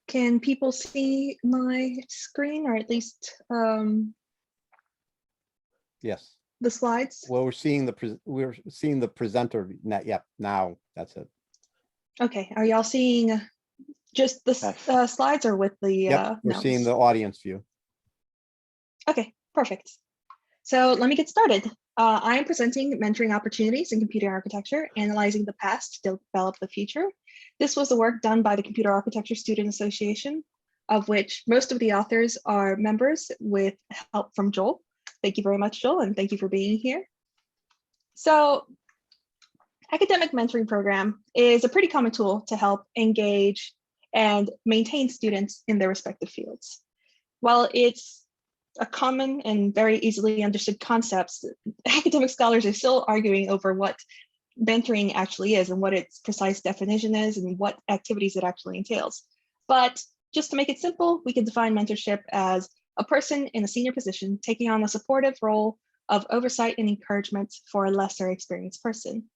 Can people see my screen, or at least Yes. the slides? Well, we're seeing the presenter net. Yep. Now that's it. Okay, are y'all seeing just the slides or with the Yep. We're notes? seeing the audience view. Okay, perfect. So let me get started. I am presenting mentoring opportunities in computer architecture, analyzing the past to develop the future. This was the work done by the Computer Architecture Student Association, of which most of the authors are members with help from Joel. Thank you very much, Joel, and thank you for being here. So, academic mentoring program is a pretty common tool to help engage and maintain students in their respective fields. While it's a common and very easily understood concepts, academic scholars are still arguing over what mentoring actually is and what its precise definition is and what activities it actually entails. But just to make it simple, we can define mentorship as a person in a senior position taking on a supportive role of oversight and encouragement for a lesser experienced person.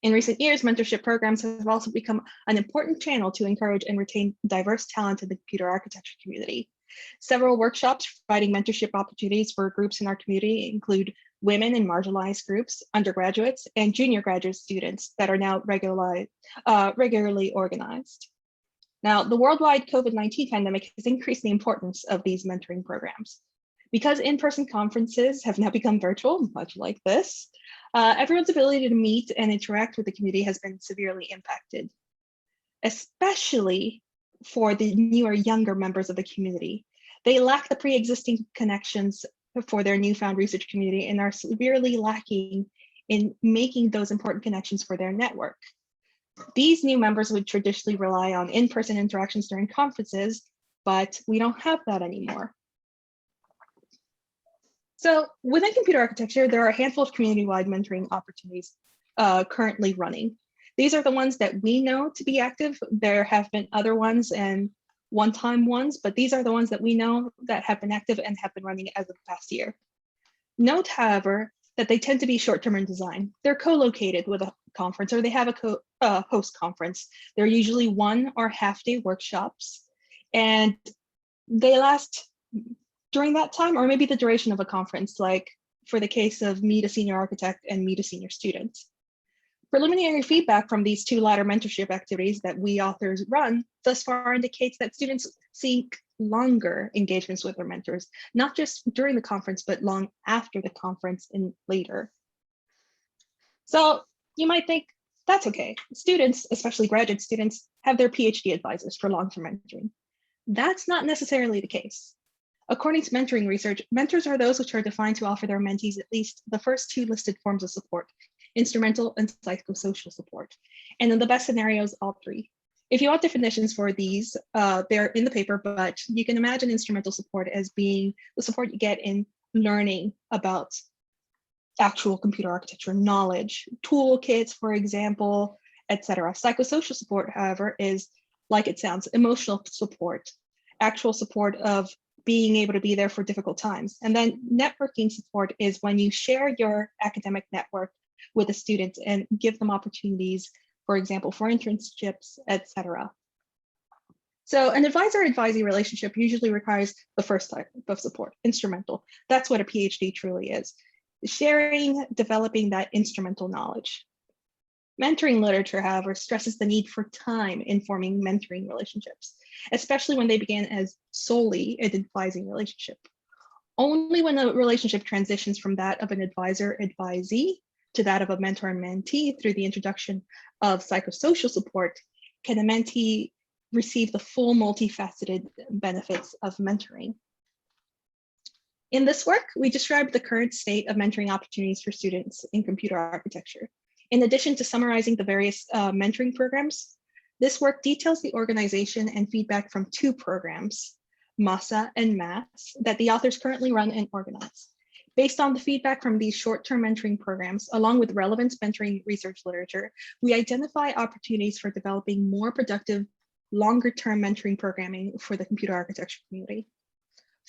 In recent years, mentorship programs have also become an important channel to encourage and retain diverse talent in the computer architecture community. Several workshops providing mentorship opportunities for groups in our community include women and marginalized groups, undergraduates, and junior graduate students that are now regularly organized. Now, the worldwide COVID-19 pandemic has increased the importance of these mentoring programs. Because in-person conferences have now become virtual, much like this, everyone's ability to meet and interact with the community has been severely impacted, especially for the newer, younger members of the community. They lack the pre-existing connections for their newfound research community and are severely lacking in making those important connections for their network. These new members would traditionally rely on in-person interactions during conferences, but we don't have that anymore. So within computer architecture, there are a handful of community-wide mentoring opportunities currently running. These are the ones that we know to be active. There have been other ones and one-time ones, but these are the ones that we know that have been active and have been running as of the past year. Note, however, that they tend to be short-term in design. They're co-located with a conference or they have a host conference. They're usually one or half-day workshops, and they last during that time or maybe the duration of a conference, like for the case of Meet a Senior Architect and Meet a Senior Student. Preliminary feedback from these two latter mentorship activities that we authors run thus far indicates that students seek longer engagements with their mentors, not just during the conference, but long after the conference and later. So you might think, that's okay. Students, especially graduate students, have their PhD advisors for long-term mentoring. That's not necessarily the case. According to mentoring research, mentors are those which are defined to offer their mentees at least the first two listed forms of support: instrumental and psychosocial support, and in the best scenarios, all three. If you want definitions for these, they're in the paper, but you can imagine instrumental support as being the support you get in learning about actual computer architecture knowledge, toolkits, for example, etc. Psychosocial support, however, is, like it sounds, emotional support, actual support of being able to be there for difficult times. And then networking support is when you share your academic network with the students and give them opportunities, for example, for internships, etc. So an advisor-advisee relationship usually requires the first type of support, instrumental. That's what a PhD truly is. Sharing, developing that instrumental knowledge. Mentoring literature, however, stresses the need for time in forming mentoring relationships, especially when they begin as solely an advising relationship. Only when a relationship transitions from that of an advisor-advisee to that of a mentor and mentee through the introduction of psychosocial support can a mentee receive the full multifaceted benefits of mentoring. In this work, we describe the current state of mentoring opportunities for students in computer architecture. In addition to summarizing the various mentoring programs, this work details the organization and feedback from two programs, MASA and MAS, that the authors currently run and organize. Based on the feedback from these short-term mentoring programs, along with relevant mentoring research literature, we identify opportunities for developing more productive, longer-term mentoring programming for the computer architecture community.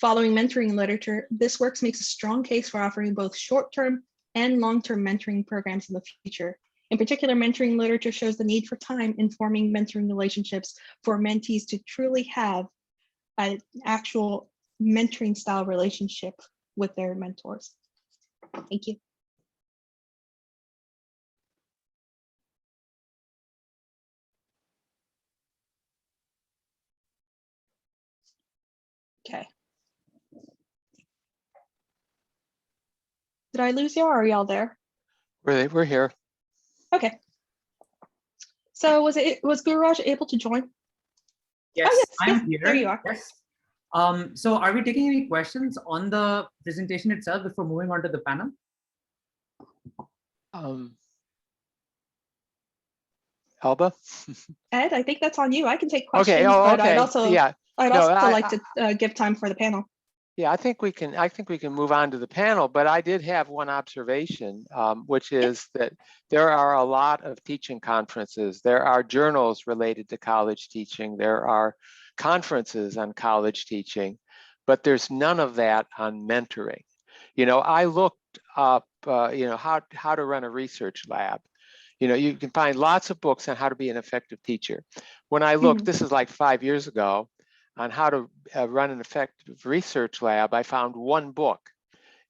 Following mentoring literature, this work makes a strong case for offering both short-term and long-term mentoring programs in the future, In particular, mentoring literature shows the need for time in forming mentoring relationships for mentees to truly have an actual mentoring style relationship with their mentors. Thank you. Okay. Did I lose you or are y'all there? We're here. Okay. So was Gururaj able to join? Yes, Oh, yes, I'm here. there you are. Yes. So are we taking any questions on the presentation itself before moving on to the panel? Alba? Ed, I think that's on you. I can take questions, Okay, but okay. I'd also Yeah. like to give time for the panel. Yeah, I think we can move on to the panel, but I did have one observation, which is that there are a lot of teaching conferences. There are journals related to college teaching. There are conferences on college teaching, but there's none of that on mentoring. You know, I looked up, how to run a research lab. You know, you can find lots of books on how to be an effective teacher. When I looked, this is like 5 years ago, on how to run an effective research lab, I found one book,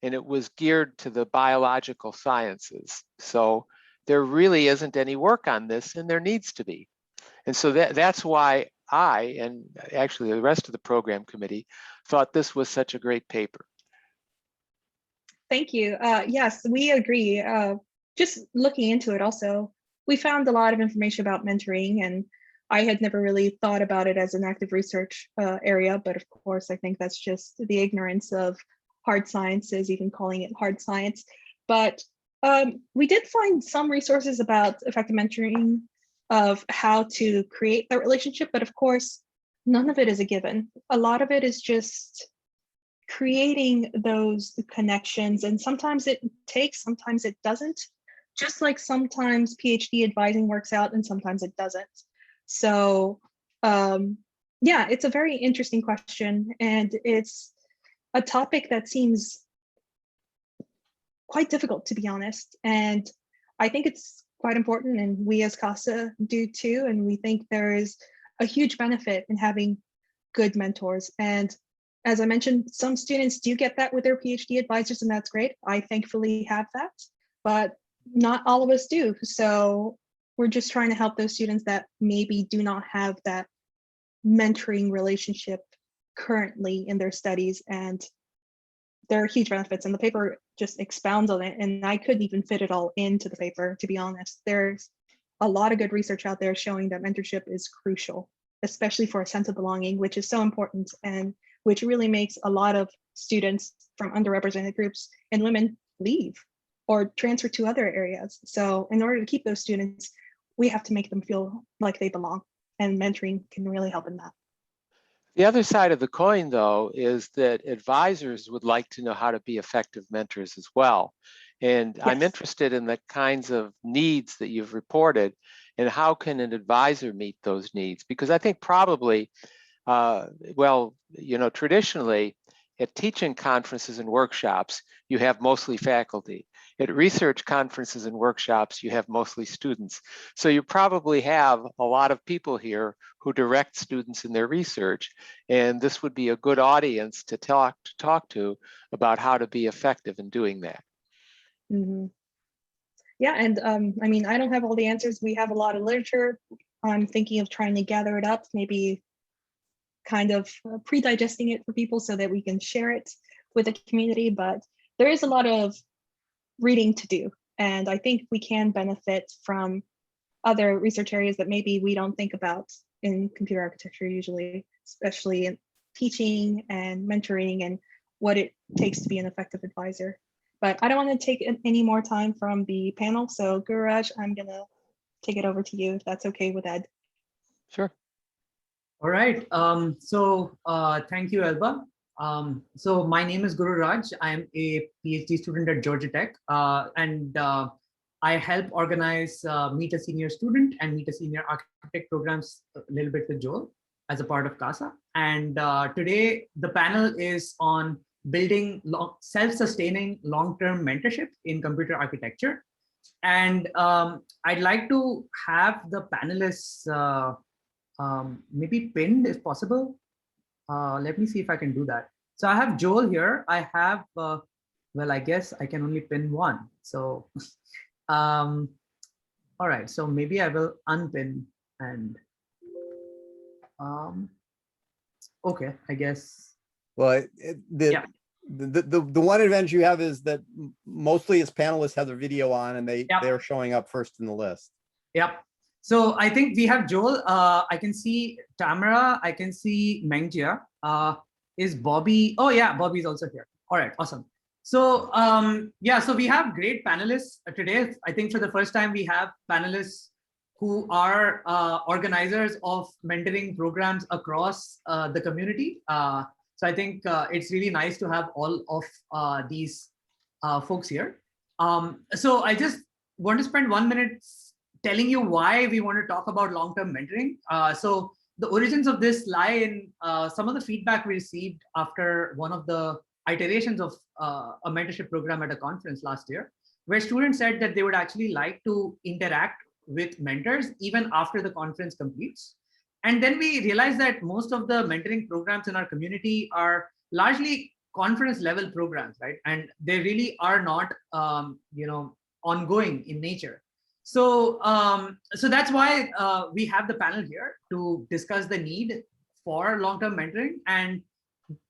and it was geared to the biological sciences. So there really isn't any work on this, and there needs to be. And so that's why I, and actually the rest of the program committee, thought this was such a great paper. Thank you. Yes, we agree. Just looking into it also, we found a lot of information about mentoring, and I had never really thought about it as an active research area, but of course, I think that's just the ignorance of hard sciences, even calling it hard science. But we did find some resources about effective mentoring, of how to create that relationship, but of course, none of it is a given. A lot of it is just creating those connections, and sometimes it takes, sometimes it doesn't. Just like sometimes PhD advising works out and sometimes it doesn't. So yeah, it's a very interesting question, and it's a topic that seems quite difficult, to be honest. And I think it's quite important, and we as CASA do too. And we think there is a huge benefit in having good mentors. And as I mentioned, some students do get that with their PhD advisors, and that's great. I thankfully have that, but not all of us do. So we're just trying to help those students that maybe do not have that mentoring relationship currently in their studies. And there are huge benefits, and the paper just expounds on it. And I couldn't even fit it all into the paper, to be honest. There's a lot of good research out there showing that mentorship is crucial, especially for a sense of belonging, which is so important, and which really makes a lot of students from underrepresented groups and women leave or transfer to other areas. So in order to keep those students, we have to make them feel like they belong, and mentoring can really help in that. The other side of the coin, though, is that advisors would like to know how to be effective mentors as well. And I'm Yes. interested in the kinds of needs that you've reported, and how can an advisor meet those needs? Because I think probably, well, you know, traditionally at teaching conferences and workshops, you have mostly faculty. At research conferences and workshops, you have mostly students. So you probably have a lot of people here who direct students in their research, and this would be a good audience to talk to about how to be effective in doing that. Mm-hmm. Yeah, and I mean, I don't have all the answers. We have a lot of literature. I'm thinking of trying to gather it up, maybe kind of pre-digesting it for people so that we can share it with the community. But there is a lot of reading to do, and I think we can benefit from other research areas that maybe we don't think about in computer architecture usually, especially in teaching and mentoring and what it takes to be an effective advisor. But I don't want to take any more time from the panel, so Gururaj, I'm gonna take it over to you if that's okay with Ed. Sure. All right. Thank you, Elba. So my name is Gururaj. I'm a PhD student at Georgia Tech, and I help organize Meet a Senior Student and Meet a Senior Architect programs a little bit with Joel as a part of CASA. And today the panel is on building self-sustaining long-term mentorship in computer architecture. And I'd like to have the panelists maybe pinned if possible. Let me see if I can do that. So I have Joel here. I have, well, I guess I can only pin one. So, all right. So maybe I will unpin and, okay, I guess. Well, Yeah. the one advantage you have is that mostly as panelists have their video on and Yeah. they're showing up first in the list. Yep. So I think we have Joel. I can see Tamara. I can see Mengjia. Is Bobby? Oh yeah, Bobby is also here. All right, awesome. So yeah, so we have great panelists today. I think for the first time we have panelists who are organizers of mentoring programs across the community. So I think it's really nice to have all of these folks here. So I just want to spend 1 minute telling you why we want to talk about long-term mentoring. So the origins of this lie in some of the feedback we received after one of the iterations of a mentorship program at a conference last year, where students said that they would actually like to interact with mentors even after the conference completes. And then we realized that most of the mentoring programs in our community are largely conference level programs, right? And they really are not, ongoing in nature. So, so that's why we have the panel here to discuss the need for long-term mentoring and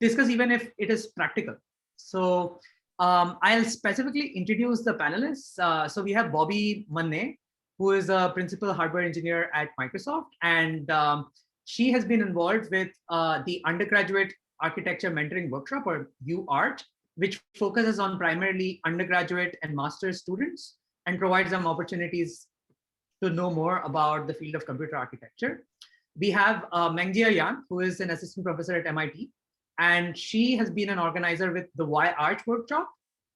discuss even if it is practical. So I'll specifically introduce the panelists. So we have Bobby Manne, who is a principal hardware engineer at Microsoft. And she has been involved with the undergraduate architecture mentoring workshop, or UART, which focuses on primarily undergraduate and master's students and provides them opportunities to know more about the field of computer architecture. We have Mengjia Yang, who is an assistant professor at MIT, and she has been an organizer with the Y-Arch workshop,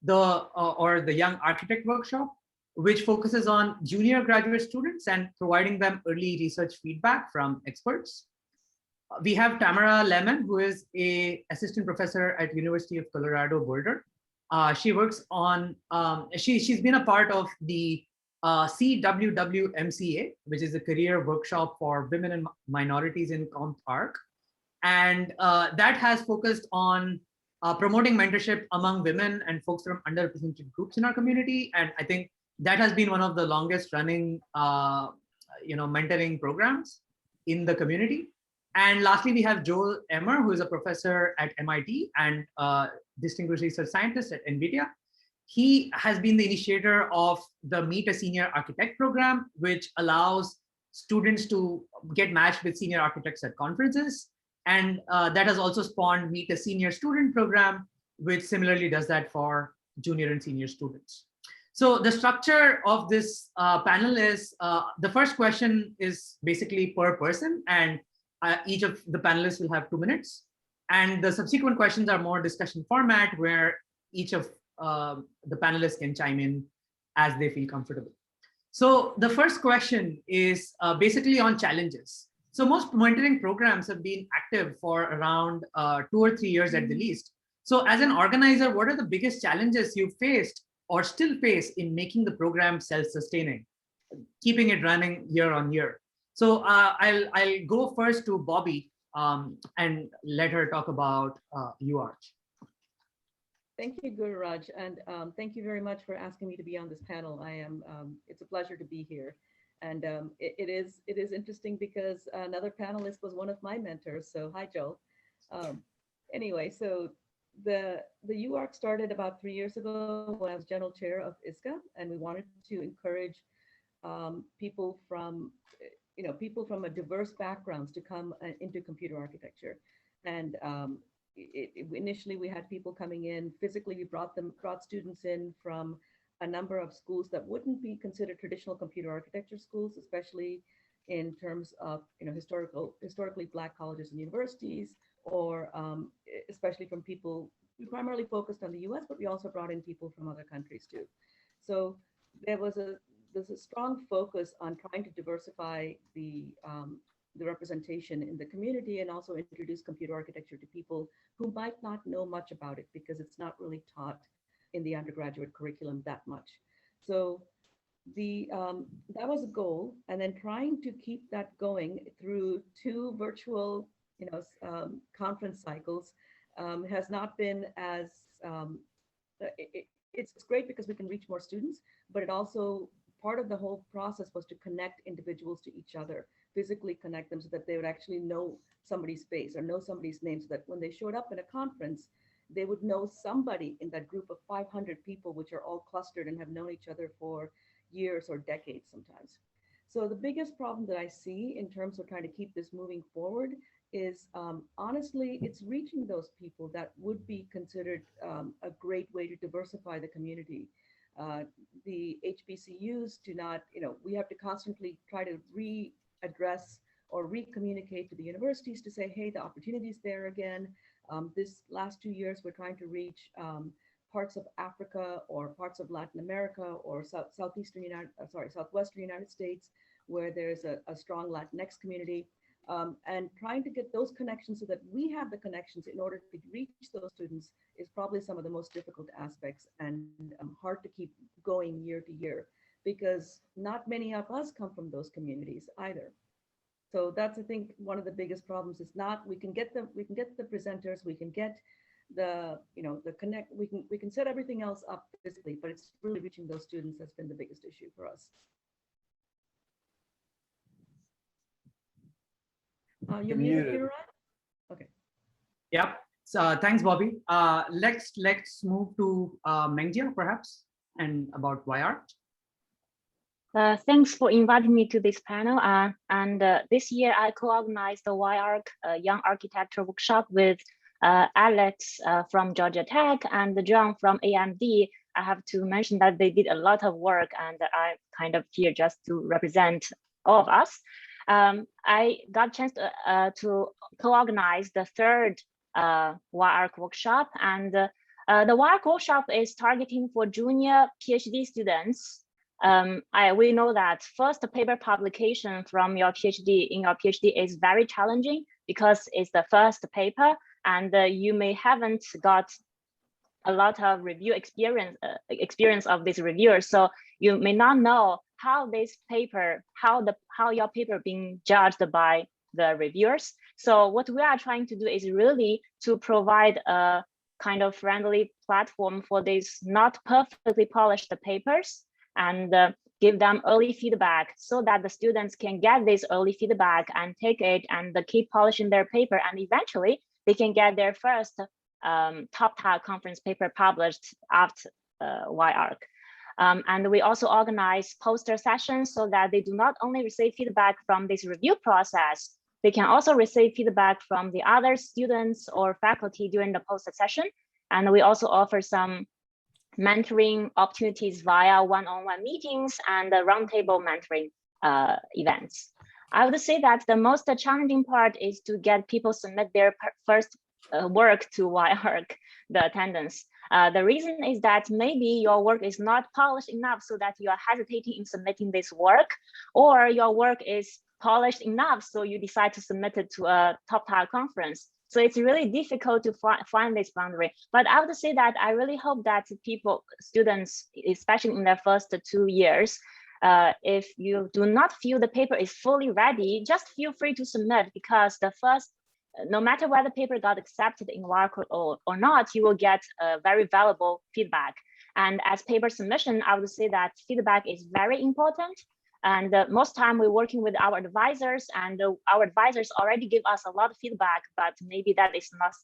or the Young Architect workshop, which focuses on junior graduate students and providing them early research feedback from experts. We have Tamara Lemon, who is an assistant professor at University of Colorado Boulder. She works on, she's been a part of the CWWMCA, which is a career workshop for women and minorities in Comp Arc. And that has focused on promoting mentorship among women and folks from underrepresented groups in our community. And I think that has been one of the longest running mentoring programs in the community. And lastly, we have Joel Emmer, who is a professor at MIT and distinguished research scientist at NVIDIA. He has been the initiator of the Meet a Senior Architect program, which allows students to get matched with senior architects at conferences. And that has also spawned Meet a Senior Student program, which similarly does that for junior and senior students. So the structure of this panel is, the first question is basically per person, and each of the panelists will have 2 minutes. And the subsequent questions are more discussion format, where each of the panelists can chime in as they feel comfortable. So the first question is basically on challenges. So most mentoring programs have been active for around 2 or 3 years at the least. So as an organizer, what are the biggest challenges you faced or still face in making the program self-sustaining, keeping it running year on year? So I'll go first to Bobby and let her talk about UART. Thank you, Guru Raj, and thank you very much for asking me to be on this panel. It's a pleasure to be here. And it is interesting because another panelist was one of my mentors. So hi, Joel. Anyway, so the UARC started about 3 years ago when I was general chair of ISCA, and we wanted to encourage people from a diverse backgrounds to come into computer architecture. And initially we had people coming in physically. We brought students in from a number of schools that wouldn't be considered traditional computer architecture schools, especially in terms of historically Black colleges and universities, or especially from people. We primarily focused on the US, but we also brought in people from other countries too. So there's a strong focus on trying to diversify the representation in the community, and also introduce computer architecture to people who might not know much about it because it's not really taught in the undergraduate curriculum that much. So that was a goal, and then trying to keep that going through 2 virtual, conference cycles has not been as it's great because we can reach more students, but it also part of the whole process was to connect individuals to each other, physically connect them so that they would actually know somebody's face or know somebody's name, so that when they showed up in a conference, they would know somebody in that group of 500 people, which are all clustered and have known each other for years or decades sometimes. So the biggest problem that I see in terms of trying to keep this moving forward is honestly, it's reaching those people that would be considered a great way to diversify the community. The HBCUs do not, we have to constantly try to readdress or re-communicate to the universities to say, hey, the opportunity's there again. This last 2 years, we're trying to reach parts of Africa or parts of Latin America or southwestern United States, where there's a strong Latinx community, and trying to get those connections so that we have the connections in order to reach those students is probably some of the most difficult aspects, and hard to keep going year to year, because not many of us come from those communities either. So that's, I think, one of the biggest problems is not, we can get the presenters, we can get the connect, we can set everything else up physically, but it's really reaching those students that's been the biggest issue for us. You're muted, Kiruraj? Okay. Yeah. So thanks, Bobby. Let's move to Mengjia, perhaps, and about YARC. Thanks for inviting me to this panel. This year I co-organized the YARC Young Architecture Workshop with Alex from Georgia Tech and John from AMD. I have to mention that they did a lot of work, and I'm kind of here just to represent all of us. I got a chance to co-organize the 3rd YARC workshop, and the YARC workshop is targeting for junior PhD students. We know that first paper publication from your PhD in your PhD is very challenging because it's the first paper, and you may haven't got a lot of review experience of this reviewer, so you may not know how this paper, how your paper being judged by the reviewers. So what we are trying to do is really to provide a kind of friendly platform for these not perfectly polished papers, and give them early feedback so that the students can get this early feedback and take it and keep polishing their paper, and eventually they can get their first top-tier conference paper published after YARC. And we also organize poster sessions so that they do not only receive feedback from this review process, they can also receive feedback from the other students or faculty during the poster session. And we also offer some mentoring opportunities via one-on-one meetings and roundtable mentoring events. I would say that the most challenging part is to get people submit their first work to YARC, the attendance. The reason is that maybe your work is not polished enough so that you are hesitating in submitting this work, or your work is polished enough so you decide to submit it to a top-tier conference. So it's really difficult to find this boundary. But I would say that I really hope that students, especially in their first 2 years, if you do not feel the paper is fully ready, just feel free to submit, because no matter whether the paper got accepted in YARC or not, you will get very valuable feedback. And as paper submission, I would say that feedback is very important. And most time we're working with our advisors, and our advisors already give us a lot of feedback, but maybe that is not,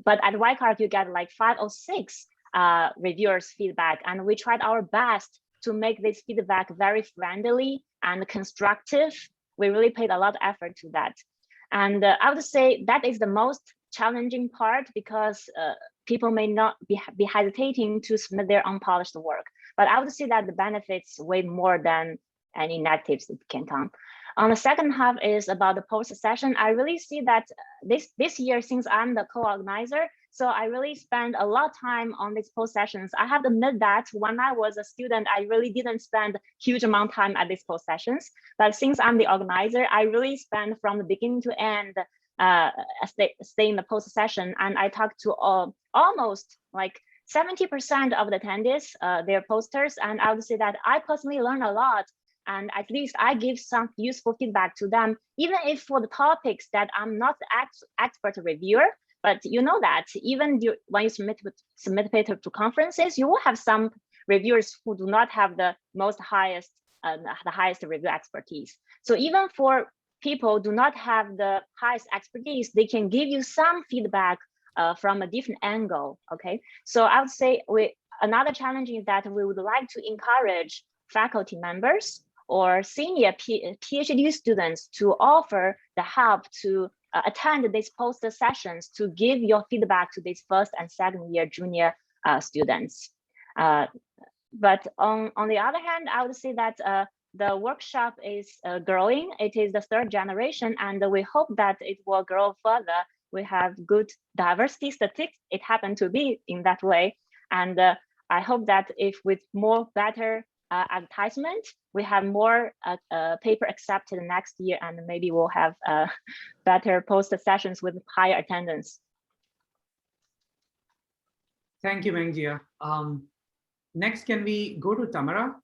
but at YARC you get like 5 or 6 reviewers feedback, and we tried our best to make this feedback very friendly and constructive. We really paid a lot of effort to that. And I would say that is the most challenging part, because people may not be hesitating to submit their unpolished work. But I would say that the benefits way more than any negatives that can come. On the second half is about the post session. I really see that this year, since I'm the co-organizer, so I really spend a lot of time on these post sessions. I have to admit that when I was a student, I really didn't spend huge amount of time at these post sessions. But since I'm the organizer, I really spend from the beginning to end, stay in the post session, and I talk to almost like 70% of the attendees, their posters, and I would say that I personally learned a lot, and at least I give some useful feedback to them, even if for the topics that I'm not the expert reviewer. But you know that even when you submit paper to conferences, you will have some reviewers who do not have the highest review expertise. So even for people who do not have the highest expertise, they can give you some feedback from a different angle. Okay, so I would say another challenge is that we would like to encourage faculty members or senior PhD students to offer the help to attend these poster sessions to give your feedback to these first and second year junior students. But on the other hand, I would say that the workshop is growing. It is the third generation, and we hope that it will grow further. We have good diversity statistics. It happened to be in that way. And I hope that if with better advertisement, we have more paper accepted next year, and maybe we'll have better poster sessions with higher attendance. Thank you, Mengjia. Next, can we go to Tamara?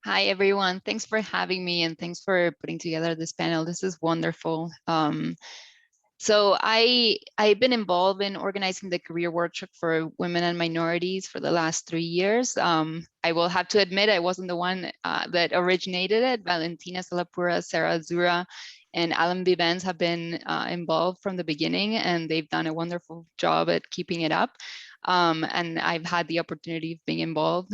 Hi, everyone. Thanks for having me, and thanks for putting together this panel. This is wonderful. So I've been involved in organizing the career workshop for women and minorities for the last 3 years. I will have to admit I wasn't the one that originated it. Valentina Salapura, Sarah Zura, and Alan Vivens have been involved from the beginning, and they've done a wonderful job at keeping it up. And I've had the opportunity of being involved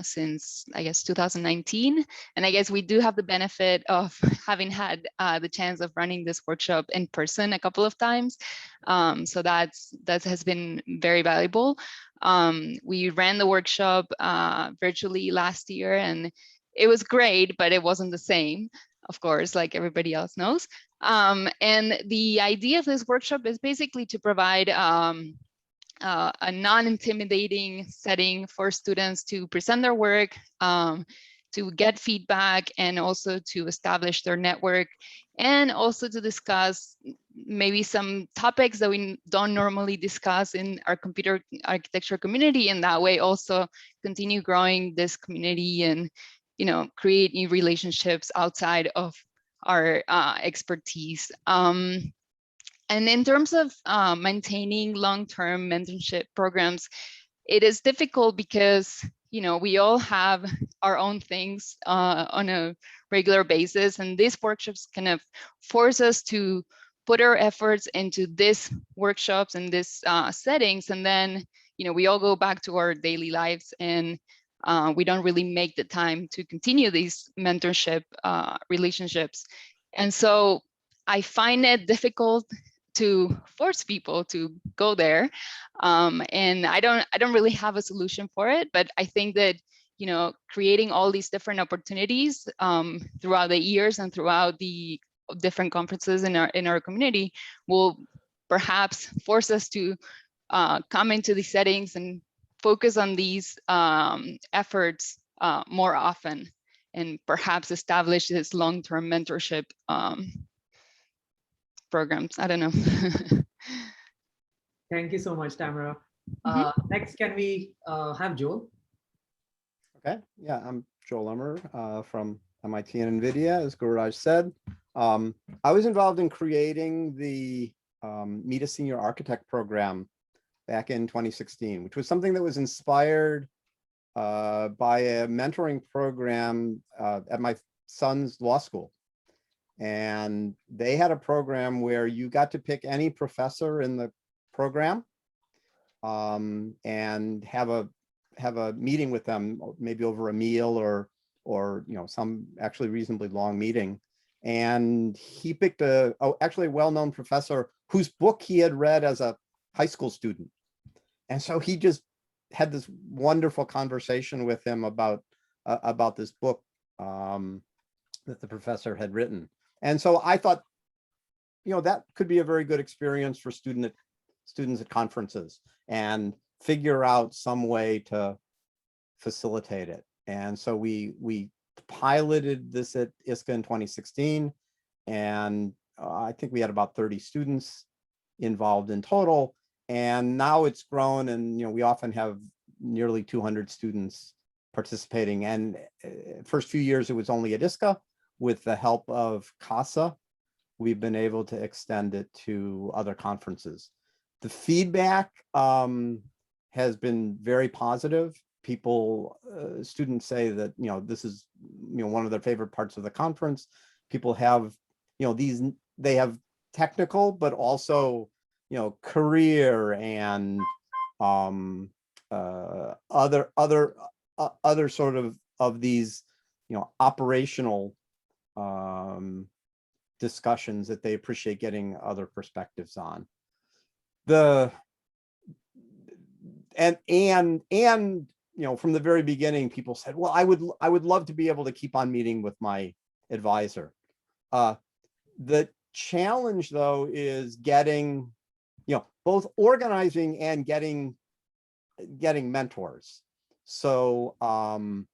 since, I guess, 2019. And I guess we do have the benefit of having had the chance of running this workshop in person a couple of times. So that has been very valuable. We ran the workshop virtually last year, and it was great, but it wasn't the same, of course, like everybody else knows. And the idea of this workshop is basically to provide a non-intimidating setting for students to present their work, to get feedback, and also to establish their network, and also to discuss maybe some topics that we don't normally discuss in our computer architecture community. And that way also continue growing this community and, you know, create new relationships outside of our expertise. And in terms of maintaining long-term mentorship programs, it is difficult because, you know, we all have our own things on a regular basis, and these workshops kind of force us to put our efforts into these workshops and these settings, and then, you know, we all go back to our daily lives, and we don't really make the time to continue these mentorship relationships. And so I find it difficult to force people to go there, and I don't really have a solution for it. But I think that, you know, creating all these different opportunities throughout the years and throughout the different conferences in our community will perhaps force us to come into these settings and focus on these efforts more often, and perhaps establish this long-term mentorship programs. I don't know. Thank you so much, Tamara. Next, can we have Joel? Okay, yeah, I'm Joel Emmer from MIT and NVIDIA, as Gururaj said. I was involved in creating the Meet a Senior Architect program back in 2016, which was something that was inspired by a mentoring program at my son's law school. And they had a program where you got to pick any professor in the program and have a meeting with them, maybe over a meal or you know, some actually reasonably long meeting. And he picked actually a well-known professor whose book he had read as a high school student. And so he just had this wonderful conversation with him about this book that the professor had written. And so I thought, you know, that could be a very good experience for students at conferences, and figure out some way to facilitate it. And so we piloted this at ISCA in 2016, and I think we had about 30 students involved in total. And now it's grown, and we often have nearly 200 students participating. And first few years it was only at ISCA. With the help of CASA, we've been able to extend it to other conferences. The feedback has been very positive. People, students say that this is one of their favorite parts of the conference. People have they have technical, but also career and other sort of these operational discussions that they appreciate getting other perspectives on. From the very beginning, people said, well, I would love to be able to keep on meeting with my advisor. The challenge, though, is getting both organizing and getting mentors. So on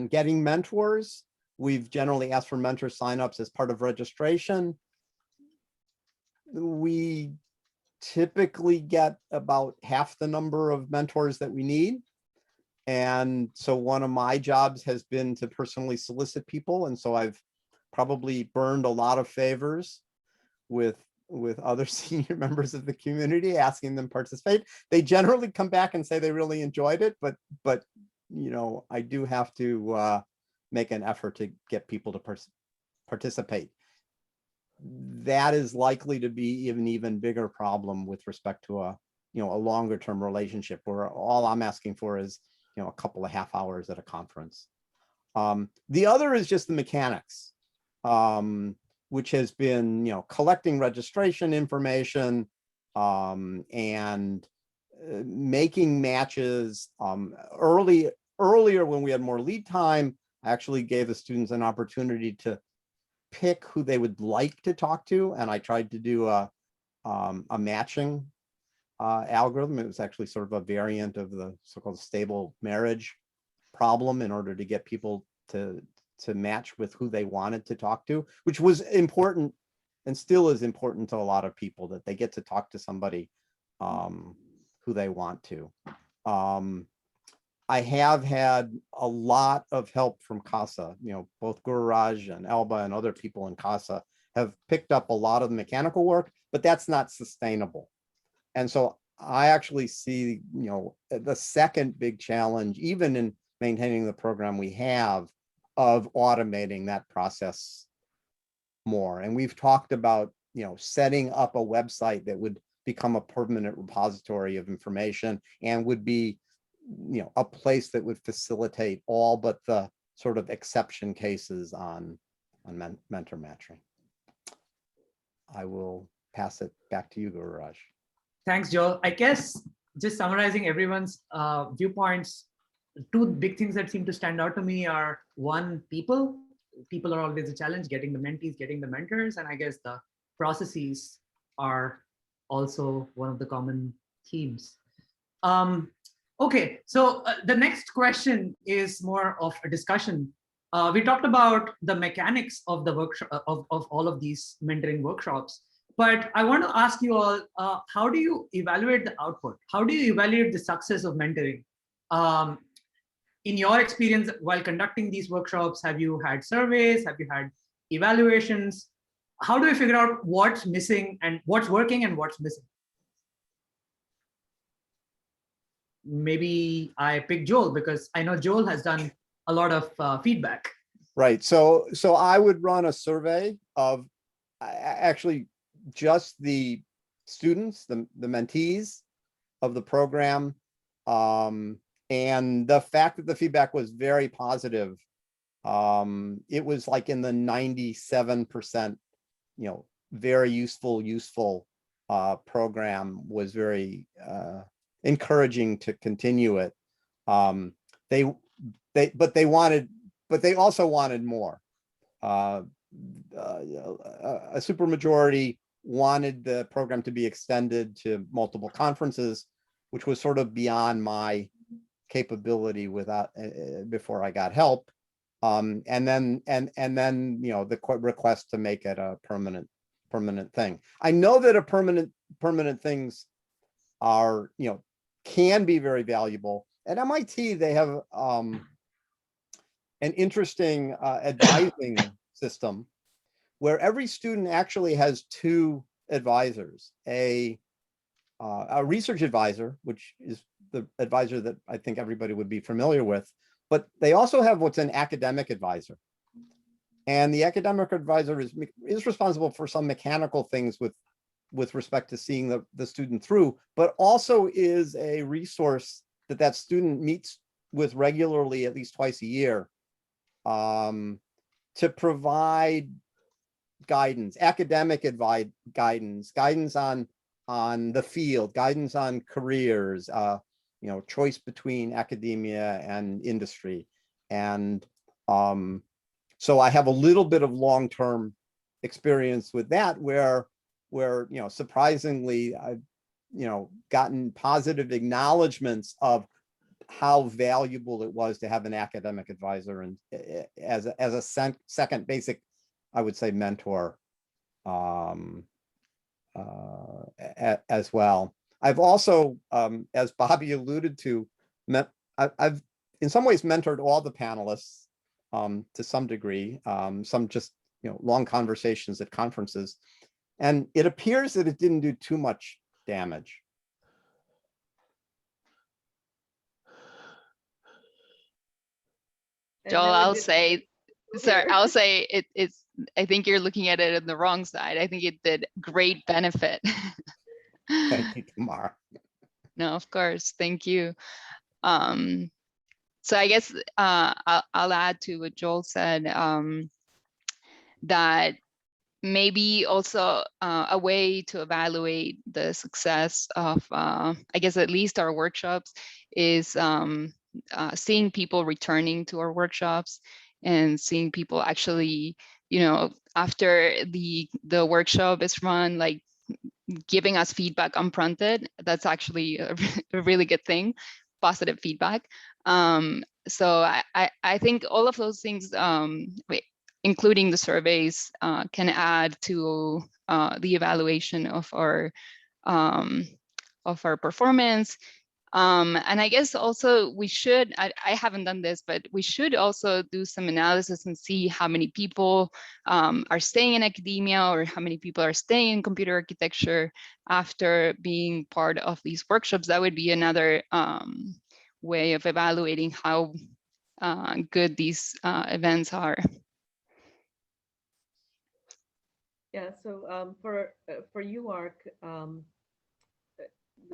getting mentors, we've generally asked for mentor signups as part of registration. We typically get about half the number of mentors that we need. And so one of my jobs has been to personally solicit people. And so I've probably burned a lot of favors with other senior members of the community, asking them to participate. They generally come back and say they really enjoyed it, but I do have to make an effort to get people to participate. That is likely to be an even bigger problem with respect to a longer term relationship, where all I'm asking for is a couple of half hours at a conference. The other is just the mechanics, which has been collecting registration information and making matches. Earlier when we had more lead time, I actually gave the students an opportunity to pick who they would like to talk to, and I tried to do a matching algorithm. It was actually sort of a variant of the so-called stable marriage problem, in order to get people to match with who they wanted to talk to, which was important and still is important to a lot of people, that they get to talk to somebody who they want to. I have had a lot of help from CASA. Both Guru Raj and Alba and other people in CASA have picked up a lot of the mechanical work, but that's not sustainable. And so I actually see, the second big challenge, even in maintaining the program we have, of automating that process more. And we've talked about, setting up a website that would become a permanent repository of information and would be, a place that would facilitate all but the sort of exception cases on mentor matching. I will pass it back to you, Guru Raj. Thanks, Joel. I guess just summarizing everyone's viewpoints, two big things that seem to stand out to me are, one, people are always a challenge, getting the mentees, getting the mentors, and I guess the processes are also one of the common themes. Okay, so the next question is more of a discussion. We talked about the mechanics of the workshop, of all of these mentoring workshops, but I want to ask you all, how do you evaluate the output? How do you evaluate the success of mentoring? In your experience while conducting these workshops, have you had surveys? Have you had evaluations? How do you figure out what's missing and what's working and what's missing? Maybe I pick Joel because I know Joel has done a lot of feedback. Right. So I would run a survey of actually just the students, the mentees of the program. And the fact that the feedback was very positive, it was like in the 97%, very useful program, was very encouraging to continue it. They also wanted more. A supermajority wanted the program to be extended to multiple conferences, which was sort of beyond my capability without before I got help. And then the request to make it a permanent thing. I know that a permanent things are, can be very valuable. At MIT, they have an interesting advising system where every student actually has two advisors, a research advisor, which is the advisor that I think everybody would be familiar with, but they also have what's an academic advisor. And the academic advisor is responsible for some mechanical things with respect to seeing the student through, but also is a resource that student meets with regularly, at least twice a year, to provide guidance, academic guidance on the field, guidance on careers, choice between academia and industry. And so I have a little bit of long-term experience with that, where surprisingly I've gotten positive acknowledgments of how valuable it was to have an academic advisor and as a second basic, I would say, mentor as well. I've also, as Bobby alluded to, I've in some ways mentored all the panelists to some degree, some just long conversations at conferences, and it appears that it didn't do too much damage. Joel, I'll say it's, I think you're looking at it on the wrong side. I think it did great benefit. Thank you, Tamara. No, of course, thank you. So I guess I'll add to what Joel said, that maybe also a way to evaluate the success of, I guess, at least our workshops is seeing people returning to our workshops and seeing people actually, after the workshop is run, like giving us feedback unprompted. That's actually a really good thing, positive feedback. So I think all of those things, including the surveys, can add to the evaluation of our performance. And I guess also we should, I haven't done this, but we should also do some analysis and see how many people are staying in academia, or how many people are staying in computer architecture after being part of these workshops. That would be another way of evaluating how good these events are. Yeah, so for UARC,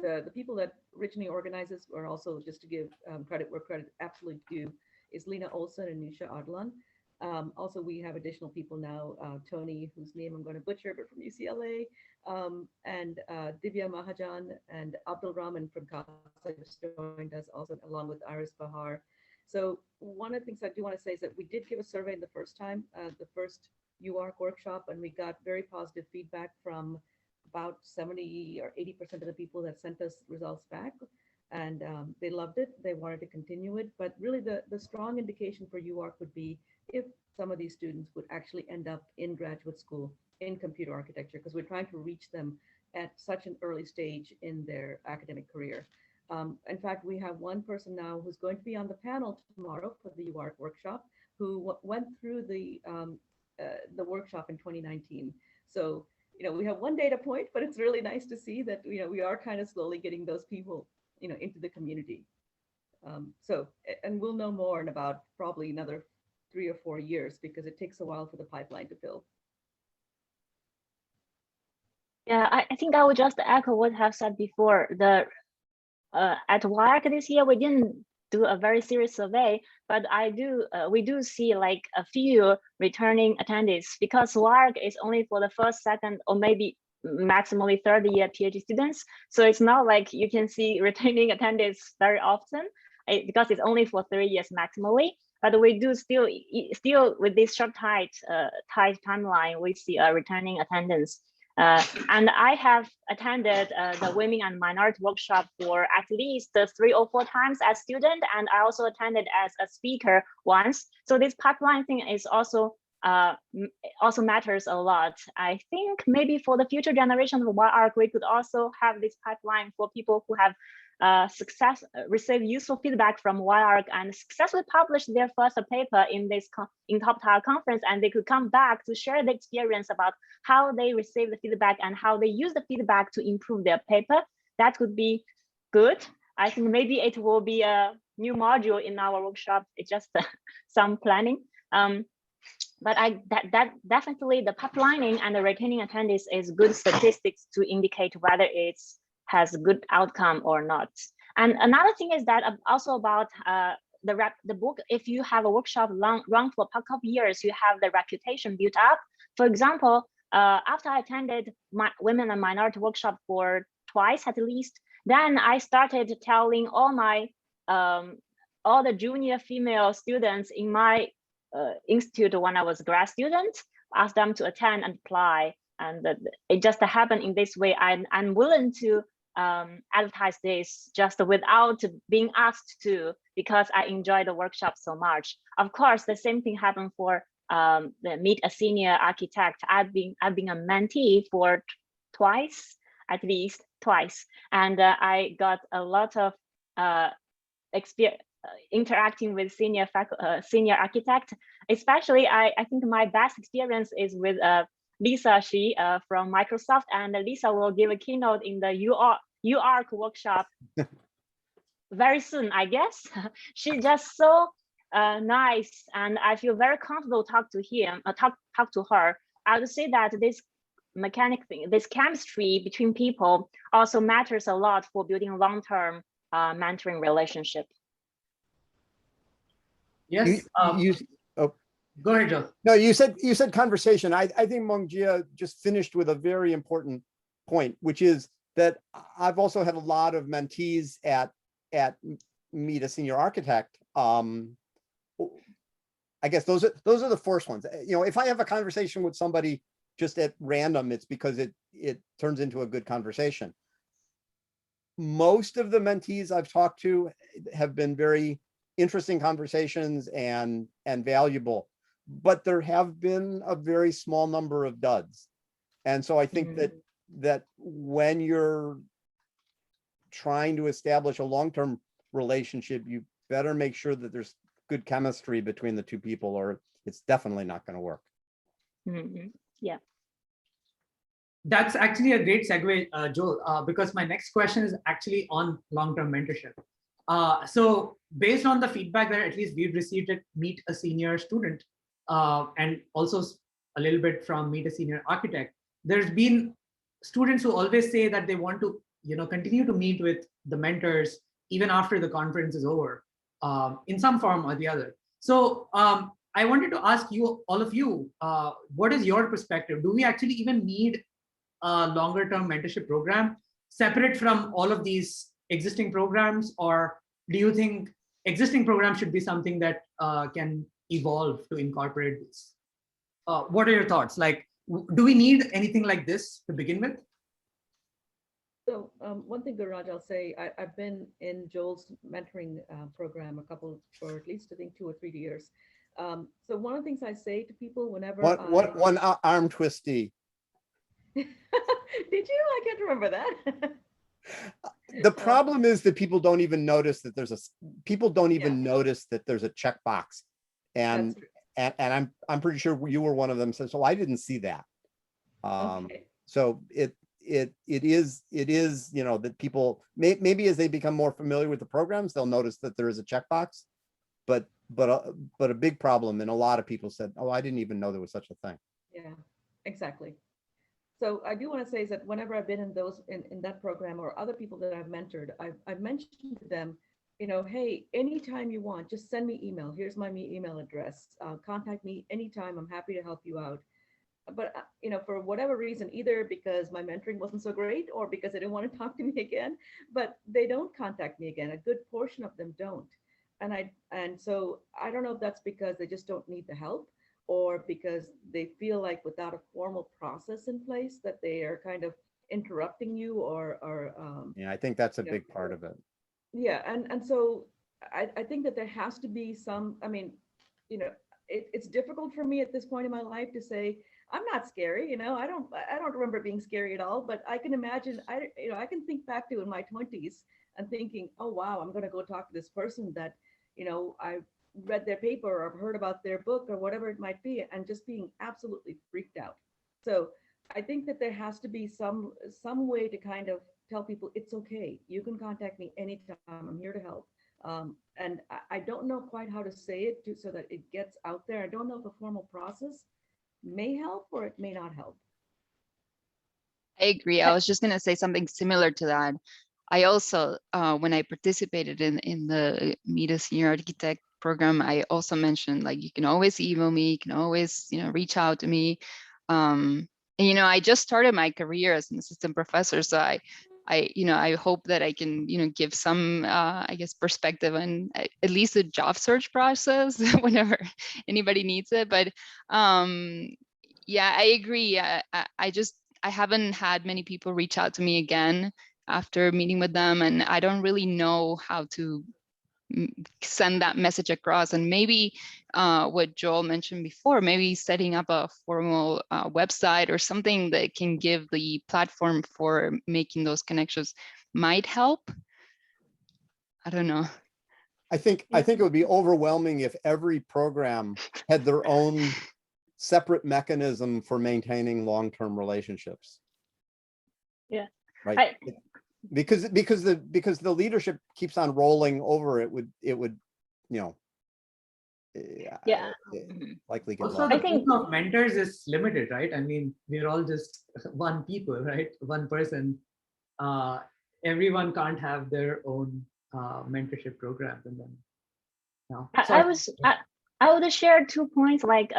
the people that originally organized this were also, just to give credit where credit absolutely due, is Lena Olson and Nisha Adlan. Also, we have additional people now, Tony, whose name I'm going to butcher, but from UCLA, and Divya Mahajan and Abdul Rahman from CASA just joined us also, along with Iris Bahar. So one of the things I do want to say is that we did give a survey the first time, the first UARC workshop, and we got very positive feedback from about 70 or 80% of the people that sent us results back, and they loved it. They wanted to continue it, but really the strong indication for UARC would be if some of these students would actually end up in graduate school in computer architecture, because we're trying to reach them at such an early stage in their academic career. In fact, we have one person now who's going to be on the panel tomorrow for the UARC workshop, who went through the workshop in 2019. So we have one data point, but it's really nice to see that we are kind of slowly getting those people into the community. And we'll know more in about probably another 3 or 4 years, because it takes a while for the pipeline to fill. Yeah, I think I would just echo what I have said before. At WARC this year, we didn't do a very serious survey, but we do see like a few returning attendees, because WARC is only for the first, second, or maybe maximally third year PhD students. So it's not like you can see returning attendees very often, because it's only for 3 years maximally. But we do still with this short tight timeline, we see a returning attendance. And I have attended the Women and Minority workshop for at least 3 or 4 times as student, and I also attended as a speaker once. So this pipeline thing is also also matters a lot. I think maybe for the future generation of YARC, we could also have this pipeline for people who have received useful feedback from YARC and successfully published their first paper in this top tier conference, and they could come back to share the experience about how they received the feedback and how they use the feedback to improve their paper. That could be good. I think maybe it will be a new module in our workshop. It's just some planning. But that definitely the pipelining and the retaining attendees is good statistics to indicate whether it has good outcome or not. And another thing is that also about the book. If you have a workshop run for a couple of years, you have the reputation built up. For example, after I attended my women and minority workshop for twice at least, then I started telling all the junior female students in my institute when I was a grad student, asked them to attend and apply, and it just happened in this way. I'm willing to advertise this just without being asked to, because I enjoy the workshop so much. Of course, the same thing happened for the Meet a Senior Architect. I've been a mentee for at least twice, and I got a lot of experience interacting with senior architect. Especially, I think my best experience is with Lisa Shi from Microsoft, and Lisa will give a keynote in the UARC workshop very soon, I guess. She's just so nice, and I feel very comfortable talk to her. I would say that this this chemistry between people also matters a lot for building long-term mentoring relationship. Yes. Go ahead, Joe. No, you said conversation. I think Mongjia just finished with a very important point, which is that I've also had a lot of mentees at Meet a Senior Architect. I guess those are the first ones. You know, if I have a conversation with somebody just at random, it's because it turns into a good conversation. Most of the mentees I've talked to have been very interesting conversations and valuable, but there have been a very small number of duds. And so I think that when you're trying to establish a long-term relationship, you better make sure that there's good chemistry between the two people, or it's definitely not going to work. Yeah. That's actually a great segue, Joel, because my next question is actually on long-term mentorship. So based on the feedback that at least we've received at Meet a Senior Student, and also a little bit from Meet a Senior Architect, there's been students who always say that they want to, continue to meet with the mentors even after the conference is over, in some form or the other. So I wanted to ask you, all of you, what is your perspective? Do we actually even need a longer-term mentorship program separate from all of these existing programs, or do you think existing programs should be something that can evolve to incorporate this? What are your thoughts? Like, do we need anything like this to begin with? So one thing, Gururaj, I'll say, I've been in Joel's mentoring program for at least, I think, 2 or 3 years. So one of the things I say to people whenever one arm twisty. Did you? I can't remember that. The problem is that people don't even notice that there's notice that there's a checkbox, and I'm pretty sure you were one of them. Says, "So I didn't see that." Okay. So it is that people maybe as they become more familiar with the programs, they'll notice that there is a checkbox, but a big problem, and a lot of people said, "Oh, I didn't even know there was such a thing." Yeah, exactly. So I do want to say is that whenever I've been in that program, or other people that I've mentored, I've mentioned to them, hey, anytime you want, just send me email. Here's my email address. Contact me anytime. I'm happy to help you out. But for whatever reason, either because my mentoring wasn't so great, or because they didn't want to talk to me again, but they don't contact me again. A good portion of them don't. And so I don't know if that's because they just don't need the help, or because they feel like without a formal process in place that they are kind of interrupting you, or yeah, I think that's a big part of it. Yeah, and so I think that there has to be some, it's difficult for me at this point in my life to say, I'm not scary, I don't remember it being scary at all, but I can imagine, I can think back to in my 20s and thinking, oh, wow, I'm going to go talk to this person that, I read their paper or I've heard about their book or whatever it might be, and just being absolutely freaked out. So I think that there has to be some way to kind of tell people it's okay. You can contact me anytime. I'm here to help. And I don't know quite how to say it so that it gets out there. I don't know if a formal process may help or it may not help. I agree. I was just going to say something similar to that. I also, when I participated in the Meet a Senior Architect program, I also mentioned, like, you can always email me, you can always, reach out to me. And, I just started my career as an assistant professor. So I hope that I can, give some, I guess, perspective on at least the job search process whenever anybody needs it. But yeah, I agree. I haven't had many people reach out to me again after meeting with them, and I don't really know how to send that message across. And maybe what Joel mentioned before, maybe setting up a formal website or something that can give the platform for making those connections might help. I don't know. I think it would be overwhelming if every program had their own separate mechanism for maintaining long-term relationships. Yeah. Right. Because the leadership keeps on rolling over, it would Yeah. likely get Also, lost. the pool of mentors is limited, right? I mean, we're all just one people, right? One person. Everyone can't have their own mentorship programs, and then. No. I would share 2 points. Like,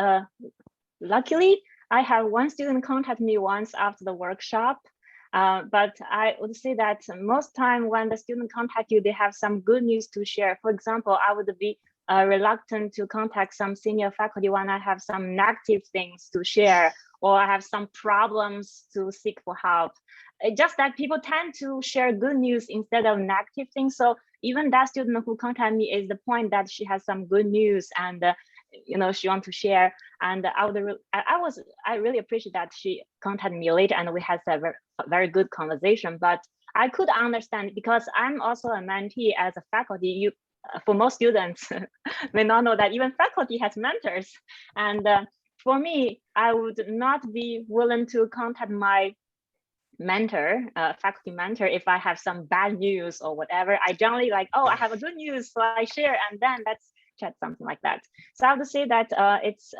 luckily, I have one student contact me once after the workshop. But I would say that most time when the student contact you, they have some good news to share. For example, I would be reluctant to contact some senior faculty when I have some negative things to share, or I have some problems to seek for help. Just that people tend to share good news instead of negative things. So even that student who contacted me is the point that she has some good news and she wants to share. And I really appreciate that she contacted me later and we had a very good conversation. But I could understand, because I'm also a mentee as a faculty. For most students may not know that even faculty has mentors. And for me, I would not be willing to contact my mentor, faculty mentor, if I have some bad news or whatever. I generally like, oh, I have a good news, so I share, and then let's chat, something like that. So I would say that it's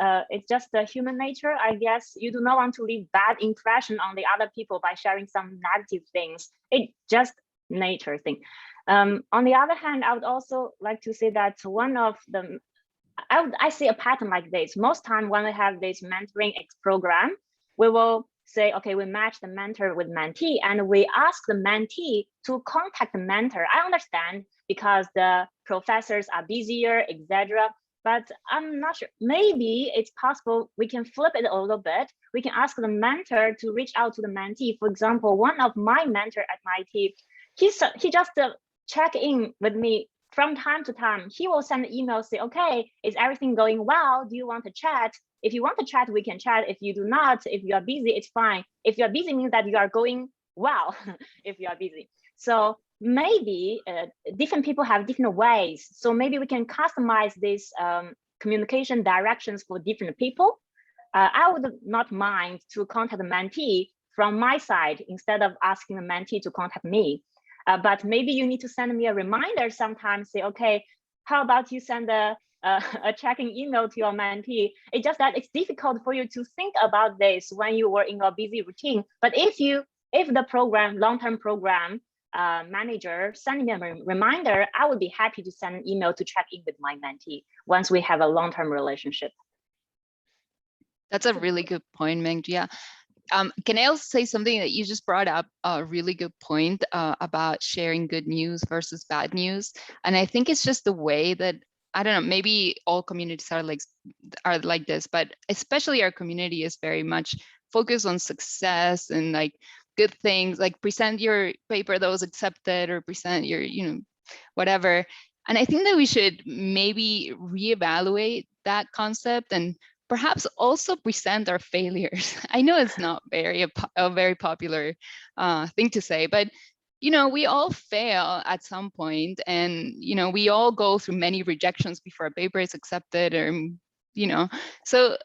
just the human nature, I guess. You do not want to leave bad impression on the other people by sharing some negative things. It's just nature thing. On the other hand, I would also like to say that one of the, I see a pattern like this. Most time when we have this mentoring program, we will say, okay, we match the mentor with mentee, and we ask the mentee to contact the mentor. I understand because the professors are busier, etc. But I'm not sure. Maybe it's possible we can flip it a little bit. We can ask the mentor to reach out to the mentee. For example, one of my mentor at MIT, he just check in with me from time to time. He will send an email, say, okay, is everything going well? Do you want to chat? If you want to chat, we can chat. If you do not, if you are busy, it's fine. If you are busy means that you are going well, if you are busy. So maybe different people have different ways. So maybe we can customize these communication directions for different people. I would not mind to contact the mentee from my side instead of asking the mentee to contact me. But maybe you need to send me a reminder sometimes, say, okay, how about you send a checking email to your mentee? It's just that it's difficult for you to think about this when you were in your busy routine. But if the program, long-term program manager send me a reminder, I would be happy to send an email to check in with my mentee once we have a long-term relationship. That's a really good point, Meng. Yeah. Can I also say something that you just brought up, a really good point about sharing good news versus bad news. And I think it's just the way that, I don't know, maybe all communities are like this, but especially our community is very much focused on success and like good things, like present your paper that was accepted or present your, whatever. And I think that we should maybe reevaluate that concept and perhaps also present our failures. I know it's not a very popular thing to say, but we all fail at some point, and we all go through many rejections before a paper is accepted, or so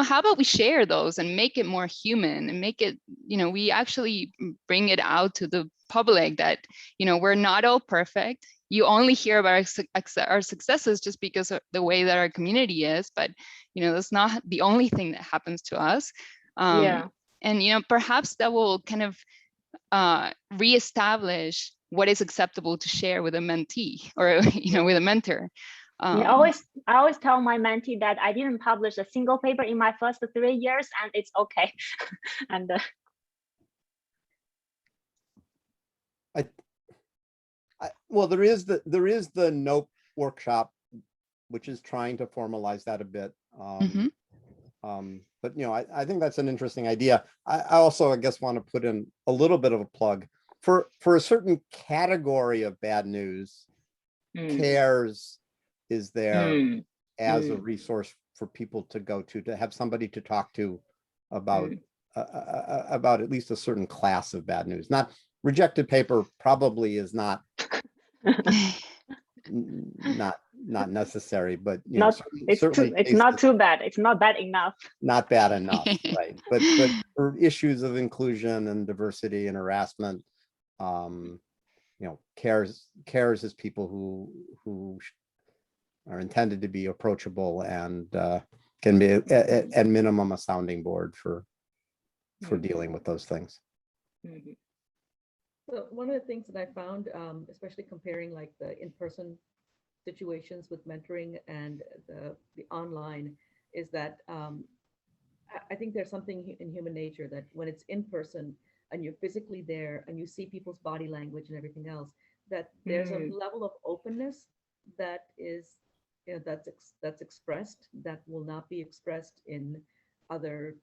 how about we share those and make it more human and make it, we actually bring it out to the public that we're not all perfect. You only hear about our successes just because of the way that our community is, but that's not the only thing that happens to us. Yeah. And perhaps that will kind of reestablish what is acceptable to share with a mentee or with a mentor. Yeah, I always tell my mentee that I didn't publish a single paper in my first 3 years, and it's okay. And well, there is the NOPE workshop, which is trying to formalize that a bit. But I think that's an interesting idea. I also, I guess, want to put in a little bit of a plug for a certain category of bad news. CARES is there as a resource for people to go to have somebody to talk to about at least a certain class of bad news. Not rejected paper probably is not not necessary, but certainly it's not too bad. It's not bad enough. Not bad enough, right? But for issues of inclusion and diversity and harassment, CARES is people who are intended to be approachable and can be at minimum a sounding board for dealing with those things. So one of the things that I found, especially comparing like the in-person situations with mentoring and the online, is that I think there's something in human nature that when it's in person and you're physically there and you see people's body language and everything else, that there's a level of openness that is, that's expressed that will not be expressed in other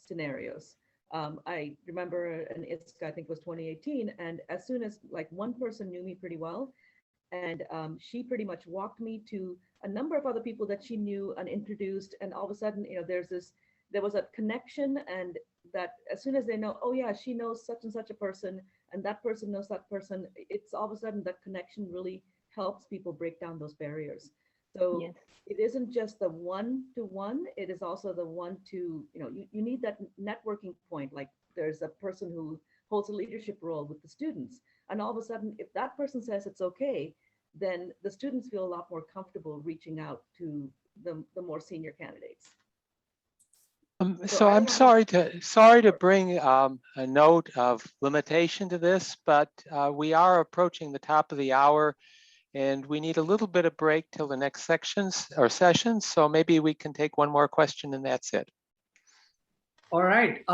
scenarios. I remember an ISCA, I think it was 2018, and as soon as like one person knew me pretty well, and she pretty much walked me to a number of other people that she knew and introduced, and all of a sudden, there was a connection, and that as soon as they know, oh yeah, she knows such and such a person, and that person knows that person, it's all of a sudden that connection really helps people break down those barriers. So yes. It isn't just the one-to-one, it is also the one to, you need that networking point. Like there's a person who holds a leadership role with the students. And all of a sudden, if that person says it's okay, then the students feel a lot more comfortable reaching out to the more senior candidates. So I'm sorry to bring a note of limitation to this, but we are approaching the top of the hour. And we need a little bit of break till the next sections or sessions. So maybe we can take one more question and that's it. All right.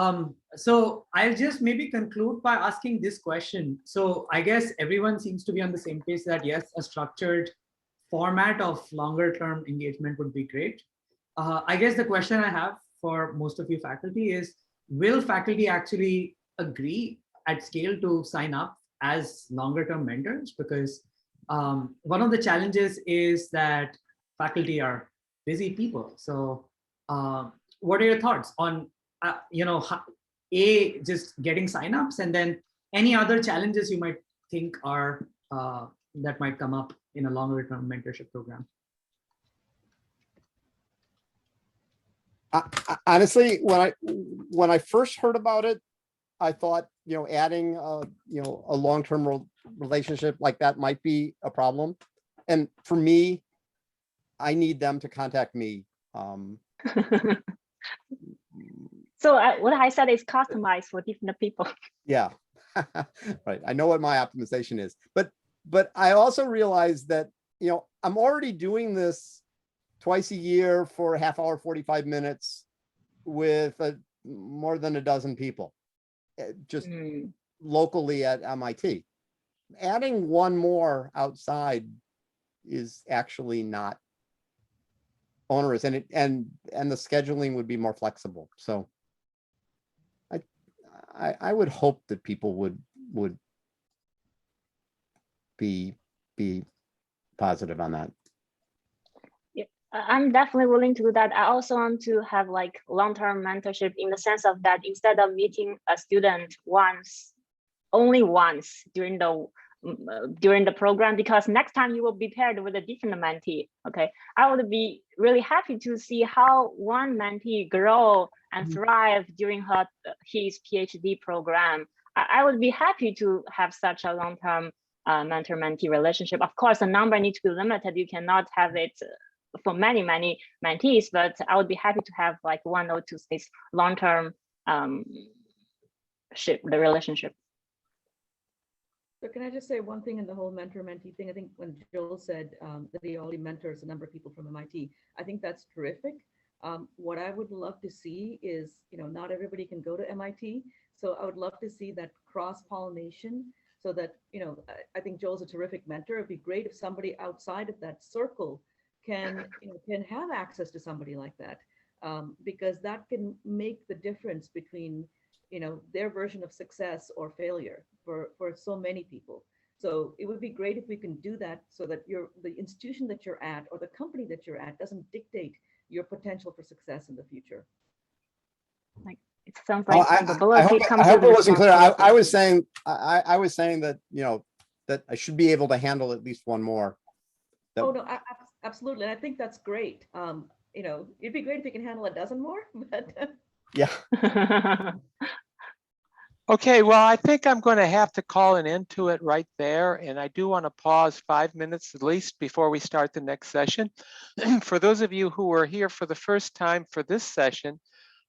So I'll just maybe conclude by asking this question. So I guess everyone seems to be on the same page that yes, a structured format of longer term engagement would be great. I guess the question I have for most of you faculty is, will faculty actually agree at scale to sign up as longer term mentors? Because one of the challenges is that faculty are busy people. So what are your thoughts on, just getting signups, and then any other challenges you might think are that might come up in a longer term mentorship program? Honestly, when I first heard about it, I thought, adding a long-term relationship like that might be a problem. And for me, I need them to contact me. So what I said is customized for different people. Yeah, right. I know what my optimization is, but I also realized that, I'm already doing this twice a year for a half hour, 45 minutes with more than a dozen people. Just locally at MIT. Adding one more outside is actually not onerous, and the scheduling would be more flexible. So I would hope that people would be positive on that. I'm definitely willing to do that. I also want to have like long-term mentorship in the sense of that instead of meeting a student only once during the program, because next time you will be paired with a different mentee. Okay, I would be really happy to see how one mentee grow and thrive during his PhD program. I would be happy to have such a long-term mentor-mentee relationship. Of course, the number needs to be limited. You cannot have it for many mentees, but I would be happy to have like 1 or 2 stays long-term the relationship. So can I just say one thing in the whole mentor-mentee thing? I think when Joel said that he already mentors a number of people from MIT, I think that's terrific. What I would love to see is, not everybody can go to MIT. So I would love to see that cross-pollination so that, I think Joel's a terrific mentor. It'd be great if somebody outside of that circle can have access to somebody like that, because that can make the difference between their version of success or failure for so many people. So it would be great if we can do that so that the institution that you're at or the company that you're at doesn't dictate your potential for success in the future. Like it's some Oh, accountability. I hope it wasn't clear. I was saying that, that I should be able to handle at least one more. Oh, no, absolutely. And I think that's great. It'd be great if you can handle a dozen more, but Yeah. Okay, well, I think I'm going to have to call an end to it right there. And I do want to pause 5 minutes at least before we start the next session. For those of you who are here for the first time for this session,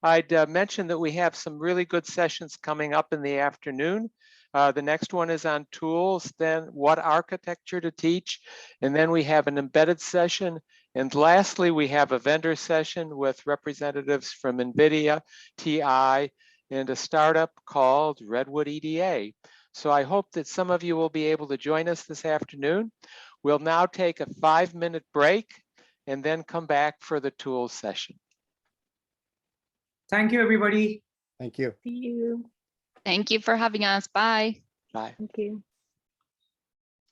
I'd mention that we have some really good sessions coming up in the afternoon. The next one is on tools, then what architecture to teach. And then we have an embedded session. And lastly, we have a vendor session with representatives from NVIDIA, TI, and a startup called Redwood EDA. So I hope that some of you will be able to join us this afternoon. We'll now take a 5-minute break and then come back for the tools session. Thank you, everybody. Thank you. See you. Thank you for having us. Bye. Bye. Thank you.